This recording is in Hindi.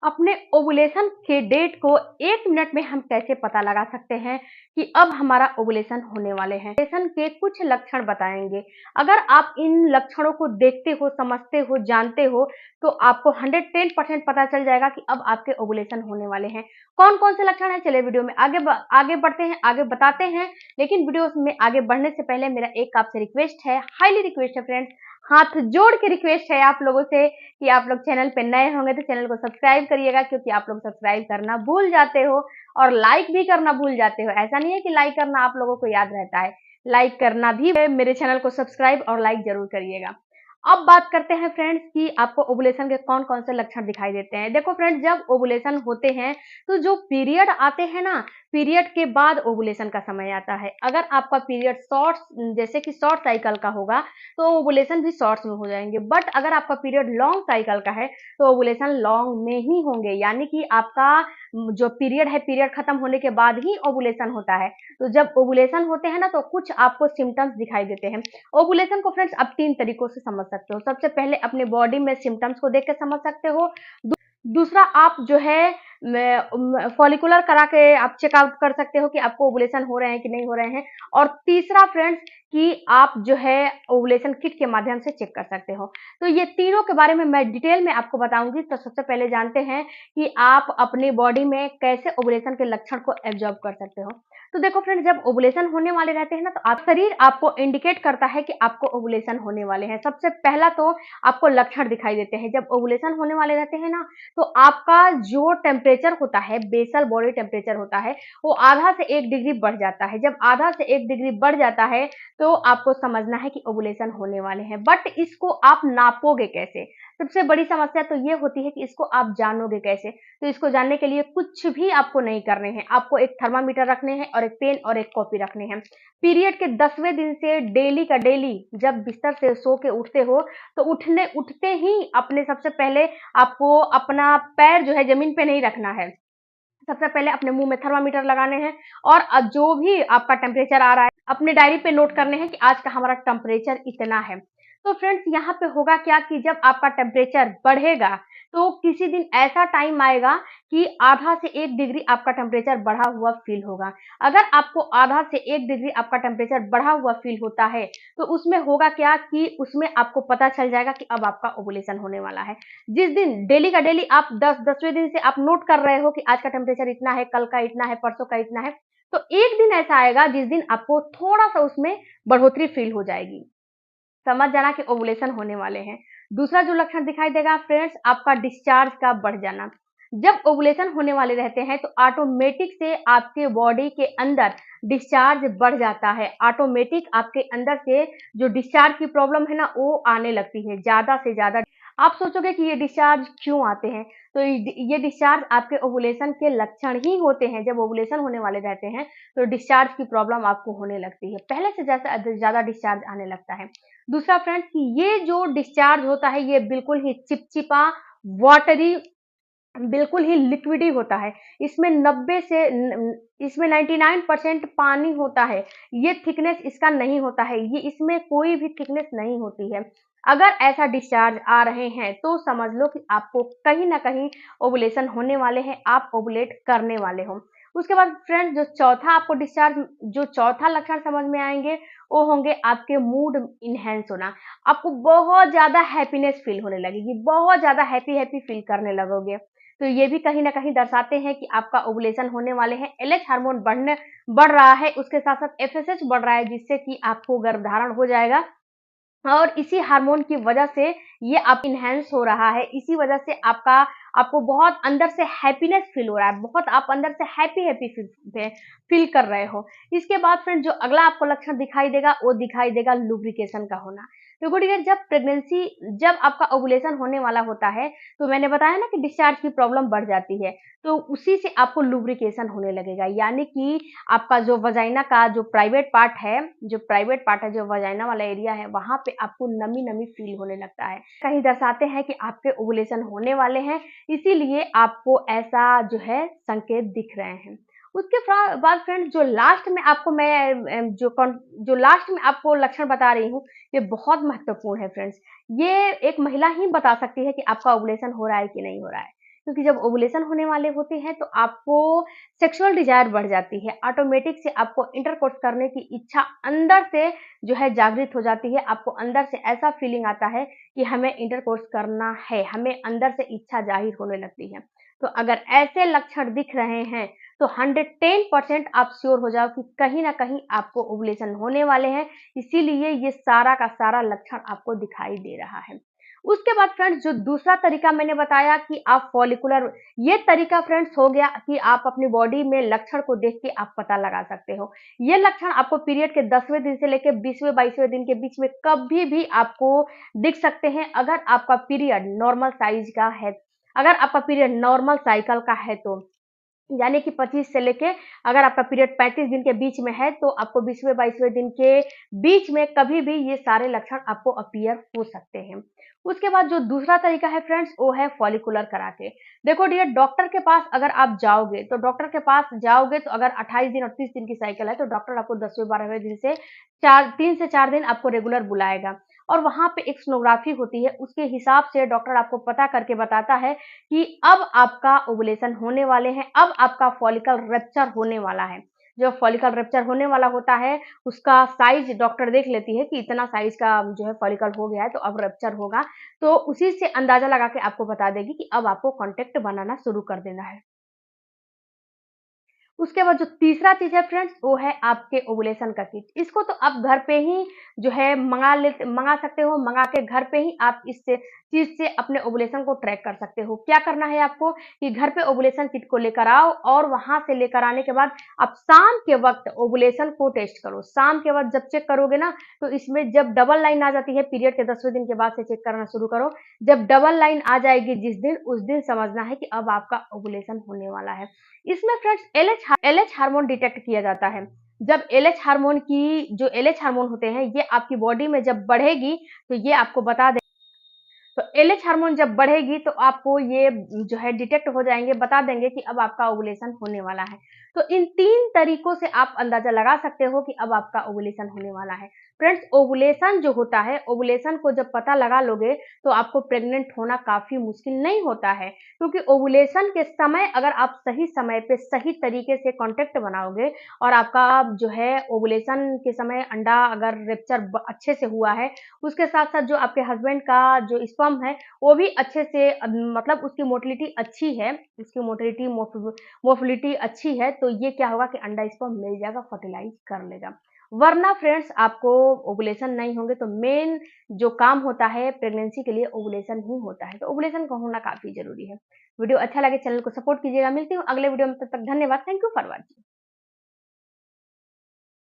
अपने ओवुलेशन के डेट को 1 मिनट में हम कैसे पता लगा सकते हैं कि अब हमारा ओवुलेशन होने वाले हैं। ओवुलेशन के कुछ लक्षण बताएंगे। अगर आप इन लक्षणों को देखते हो, समझते हो, जानते हो तो आपको 110% पता चल जाएगा कि अब आपके ओवुलेशन होने वाले हैं। कौन कौन से लक्षण हैं, चलिए वीडियो में आगे बढ़ते हैं, आगे बताते हैं। लेकिन वीडियो में आगे बढ़ने से पहले मेरा एक आपसे रिक्वेस्ट है, हाईली रिक्वेस्ट है फ्रेंड्स, हाथ जोड़ के रिक्वेस्ट है आप लोगों से कि आप लोग चैनल पे नए होंगे तो चैनल को सब्सक्राइब करिएगा, क्योंकि आप लोग सब्सक्राइब करना भूल जाते हो और लाइक भी करना भूल जाते हो। ऐसा नहीं है कि लाइक करना आप लोगों को याद रहता है, लाइक करना भी, मेरे चैनल को सब्सक्राइब और लाइक जरूर करिएगा। अब बात करते हैं फ्रेंड्स कि आपको ओवुलेशन के कौन कौन से लक्षण दिखाई देते हैं। देखो फ्रेंड्स, जब ओवुलेशन होते हैं तो जो पीरियड आते हैं ना, पीरियड के बाद ओवुलेशन का समय आता है। अगर आपका पीरियड शॉर्ट, जैसे कि शॉर्ट साइकिल का होगा तो ओवुलेशन भी शॉर्ट्स में हो जाएंगे। बट अगर आपका पीरियड लॉन्ग साइकिल का है तो ओवुलेशन लॉन्ग में ही होंगे, यानी कि आपका जो पीरियड है, पीरियड खत्म होने के बाद ही ओवुलेशन होता है। तो जब ओवुलेशन होते हैं ना तो कुछ आपको सिम्टम्स दिखाई देते हैं। ओवुलेशन को फ्रेंड्स आप 3 तरीकों से समझ सकते हो। सबसे पहले अपने बॉडी में सिम्टम्स को देख के समझ सकते हो। दूसरा, आप जो है फॉलिकुलर करा के आप चेकआउट कर सकते हो कि आपको ओवुलेशन हो रहे हैं कि नहीं हो रहे हैं। और तीसरा फ्रेंड्स कि आप जो है ओवुलेशन किट के माध्यम से चेक कर सकते हो। तो ये तीनों के बारे में मैं डिटेल में आपको बताऊंगी। तो सबसे पहले जानते हैं कि आप अपनी बॉडी में कैसे ओवुलेशन के लक्षण को एब्जॉर्ब कर सकते हो। तो देखो फ्रेंड्स, जब ओवुलेशन होने वाले रहते हैं ना तो आप शरीर आपको इंडिकेट करता है कि आपको ओवुलेशन होने वाले हैं। सबसे पहला तो आपको लक्षण दिखाई देते हैं। जब ओवुलेशन होने वाले रहते हैं ना तो आपका जो टेम्परेचर होता है, बेसल बॉडी टेम्परेचर होता है, वो आधा से 1 डिग्री बढ़ जाता है। जब आधा से 1 डिग्री बढ़ जाता है तो आपको समझना है कि ओवुलेशन होने वाले हैं। बट इसको आप नापोगे कैसे? सबसे बड़ी समस्या तो ये होती है कि इसको आप जानोगे कैसे? तो इसको जानने के लिए कुछ भी आपको नहीं करने हैं। आपको एक थर्मामीटर रखने हैं और एक पेन और एक कॉपी रखने हैं। पीरियड के 10वें दिन से डेली का डेली जब बिस्तर से सो के उठते हो तो उठते ही अपने सबसे पहले आपको अपना पैर जो है जमीन पे नहीं रखना है। सबसे पहले अपने मुंह में थर्मामीटर लगाने हैं और जो भी आपका टेम्परेचर आ रहा है अपने डायरी पे नोट करने हैं कि आज का हमारा टेम्परेचर इतना है। तो फ्रेंड्स, यहाँ पे होगा क्या कि जब आपका टेम्परेचर बढ़ेगा तो किसी दिन ऐसा टाइम आएगा कि आधा से 1 डिग्री आपका टेम्परेचर बढ़ा हुआ फील होगा। अगर आपको आधा से 1 डिग्री आपका टेम्परेचर बढ़ा हुआ फील होता है तो उसमें होगा क्या कि उसमें आपको पता चल जाएगा कि अब आपका ओवुलेशन होने वाला है। जिस दिन डेली का डेली आप 10वें दिन से आप नोट कर रहे हो कि आज का टेम्परेचर इतना है, कल का इतना है, परसों का इतना है, तो एक दिन ऐसा आएगा जिस दिन आपको थोड़ा सा उसमें बढ़ोतरी फील हो जाएगी। समझ जाना कि ओवुलेशन होने वाले हैं। दूसरा जो लक्षण दिखाई देगा फ्रेंड्स, आपका डिस्चार्ज का बढ़ जाना। जब ओवुलेशन होने वाले रहते हैं तो ऑटोमेटिक से आपके बॉडी के अंदर डिस्चार्ज बढ़ जाता है। ऑटोमेटिक आपके अंदर से जो डिस्चार्ज की प्रॉब्लम है ना वो आने लगती है, ज्यादा से ज्यादा। आप सोचोगे कि ये डिस्चार्ज क्यों आते हैं, तो ये डिस्चार्ज आपके ओवुलेशन के लक्षण ही होते हैं। जब ओवुलेशन होने वाले रहते हैं तो डिस्चार्ज की प्रॉब्लम आपको होने लगती है, पहले से ज्यादा डिस्चार्ज आने लगता है। दूसरा फ्रेंड्स कि ये जो डिस्चार्ज होता है ये बिल्कुल ही चिपचिपा, वाटरी, बिल्कुल ही लिक्विडी होता है। इसमें 90 से इसमें 99% पानी होता है। ये थिकनेस इसका नहीं होता है, ये इसमें कोई भी थिकनेस नहीं होती है। अगर ऐसा डिस्चार्ज आ रहे हैं तो समझ लो कि आपको कहीं ना कहीं ओवुलेशन होने वाले हैं, आप ओवुलेट करने वाले हो। उसके बाद फ्रेंड्स, जो चौथा लक्षण समझ में आएंगे वो होंगे आपके मूड इनहेंस होना। आपको बहुत ज्यादा हैप्पीनेस फील होने लगेगी, बहुत ज्यादा हैप्पी हैप्पी फील करने लगोगे। तो ये भी कहीं ना कहीं दर्शाते हैं कि आपका ओवुलेशन होने वाले हैं। एलएच हार्मोन बढ़ रहा है, उसके साथ साथ एफएसएच बढ़ रहा है, जिससे कि आपको गर्भधारण हो जाएगा। और इसी हार्मोन की वजह से ये आप इनहेंस हो रहा है। इसी वजह से आपको बहुत अंदर से हैप्पीनेस फील हो रहा है, बहुत आप अंदर से हैप्पी हैप्पी फील कर रहे हो। इसके बाद फ्रेंड जो अगला आपको लक्षण दिखाई देगा वो दिखाई देगा लुब्रिकेशन का होना। तो डियर, जब आपका ओवुलेशन होने वाला होता है तो मैंने बताया ना कि डिस्चार्ज की प्रॉब्लम बढ़ जाती है, तो उसी से आपको लुब्रिकेशन होने लगेगा। यानी कि आपका जो वजाइना का जो प्राइवेट पार्ट है, जो वजाइना वाला एरिया है, वहां पे आपको नमी नमी फील होने लगता है। कहीं दर्शाते हैं कि आपके ओवुलेशन होने वाले हैं, इसीलिए आपको ऐसा जो है संकेत दिख रहे हैं। उसके बाद फ्रेंड्स जो लास्ट में आपको लक्षण बता रही हूँ, ये बहुत महत्वपूर्ण है फ्रेंड्स। ये एक महिला ही बता सकती है कि आपका ओवुलेशन हो रहा है कि नहीं हो रहा है। क्योंकि जब ओवुलेशन होने वाले होते हैं तो आपको सेक्सुअल डिजायर बढ़ जाती है, ऑटोमेटिक से आपको इंटरकोर्स करने की इच्छा अंदर से जो है जागृत हो जाती है, आपको अंदर से ऐसा फीलिंग आता है कि हमें इंटरकोर्स करना है, हमें अंदर से इच्छा जाहिर होने लगती है। तो अगर ऐसे लक्षण दिख रहे हैं तो 110% आप श्योर हो जाओ कि कहीं ना कहीं आपको ओवुलेशन होने वाले हैं, इसीलिए ये सारा का सारा लक्षण आपको दिखाई दे रहा है। उसके बाद फ्रेंड्स जो दूसरा तरीका मैंने बताया कि आप फॉलिकुलर, ये तरीका फ्रेंड्स हो गया कि आप अपनी बॉडी में लक्षण को देख के आप पता लगा सकते हो। ये लक्षण आपको पीरियड के 10वें दिन से लेकर 20वें 22वें दिन के बीच में कभी भी आपको दिख सकते हैं, अगर आपका पीरियड नॉर्मल साइज का है, अगर आपका पीरियड नॉर्मल साइकिल का है तो यानी कि 25 से लेके अगर आपका पीरियड 35 दिन के बीच में है तो आपको 20वें 22वें दिन के बीच में कभी भी ये सारे लक्षण आपको अपीयर हो सकते हैं। उसके बाद जो दूसरा तरीका है फ्रेंड्स वो है फॉलिकुलर कराटे। देखो डियर, डॉक्टर के पास अगर आप जाओगे तो डॉक्टर के पास जाओगे तो अगर 28 दिन और 30 दिन की साइकिल है तो डॉक्टर आपको 10वें 12वें दिन से 3 से 4 दिन आपको रेगुलर बुलाएगा और वहां पे एक सोनोग्राफी होती है, उसके हिसाब से डॉक्टर आपको पता करके बताता है कि अब आपका ओवुलेशन होने वाले हैं, अब आपका फॉलिकल रप्चर होने वाला है। जो फॉलिकल रप्चर होने वाला होता है उसका साइज डॉक्टर देख लेती है कि इतना साइज का जो है फॉलिकल हो गया है तो अब रप्चर होगा, तो उसी से अंदाजा लगा के आपको बता देगी कि अब आपको कॉन्टेक्ट बनाना शुरू कर देना है। उसके बाद जो तीसरा चीज़ है फ्रेंड्स वो है आपके ओवुलेशन का किट। इसको तो आप घर पे ही जो है मँगा सकते हो, मँगा के घर पे ही आप इस चीज़ से अपने ओवुलेशन को ट्रैक कर सकते हो। क्या करना है आपको कि घर पे ओवुलेशन किट को लेकर आओ और वहाँ से लेकर आने के बाद आप शाम के वक़्त ओवुलेशन को टेस्ट करो। शाम के वक़्त जब चेक करोगे ना तो इसमें जब डबल लाइन आ जाती है, पीरियड के 10वें दिन के बाद से चेक करना शुरू करो। जब डबल लाइन आ जाएगी जिस दिन, उस दिन समझना है कि अब आपका ओवुलेशन होने वाला है। इसमें फ्रेंड्स एलएच हार्मोन डिटेक्ट किया जाता है। जब एलएच हार्मोन की जो एलएच हार्मोन होते हैं ये आपकी बॉडी में जब बढ़ेगी तो ये आपको बता दें, तो एलएच हार्मोन जब बढ़ेगी तो आपको ये जो है डिटेक्ट हो जाएंगे, बता देंगे कि अब आपका ओवुलेशन होने वाला है। तो इन 3 तरीकों से आप अंदाजा लगा सकते हो कि अब आपका ओवुलेशन होने वाला है। फ्रेंड्स ओवुलेशन जो होता है, ओवुलेशन को जब पता लगा लोगे तो आपको प्रेग्नेंट होना काफी मुश्किल नहीं होता है, क्योंकि ओवुलेशन के समय अगर आप सही समय पे सही तरीके से कांटेक्ट बनाओगे और आपका जो है ओवुलेशन के समय अंडा अगर रेप्चर अच्छे से हुआ है, उसके साथ साथ जो आपके हस्बैंड का जो स्पर्म है वो भी अच्छे से मतलब उसकी मोटिलिटी अच्छी है, उसकी मोटिलिटी अच्छी है, तो ये क्या होगा कि अंडा स्पर्म मिल जाएगा, फर्टिलाइज कर लेगा। वरना फ्रेंड्स आपको ओवुलेशन नहीं होंगे तो मेन जो काम होता है प्रेगनेंसी के लिए ओवुलेशन ही होता है, तो ओवुलेशन का होना काफी जरूरी है। वीडियो अच्छा लगे चैनल को सपोर्ट कीजिएगा। मिलती हूँ अगले वीडियो में, तब तक धन्यवाद। Thank you for watching.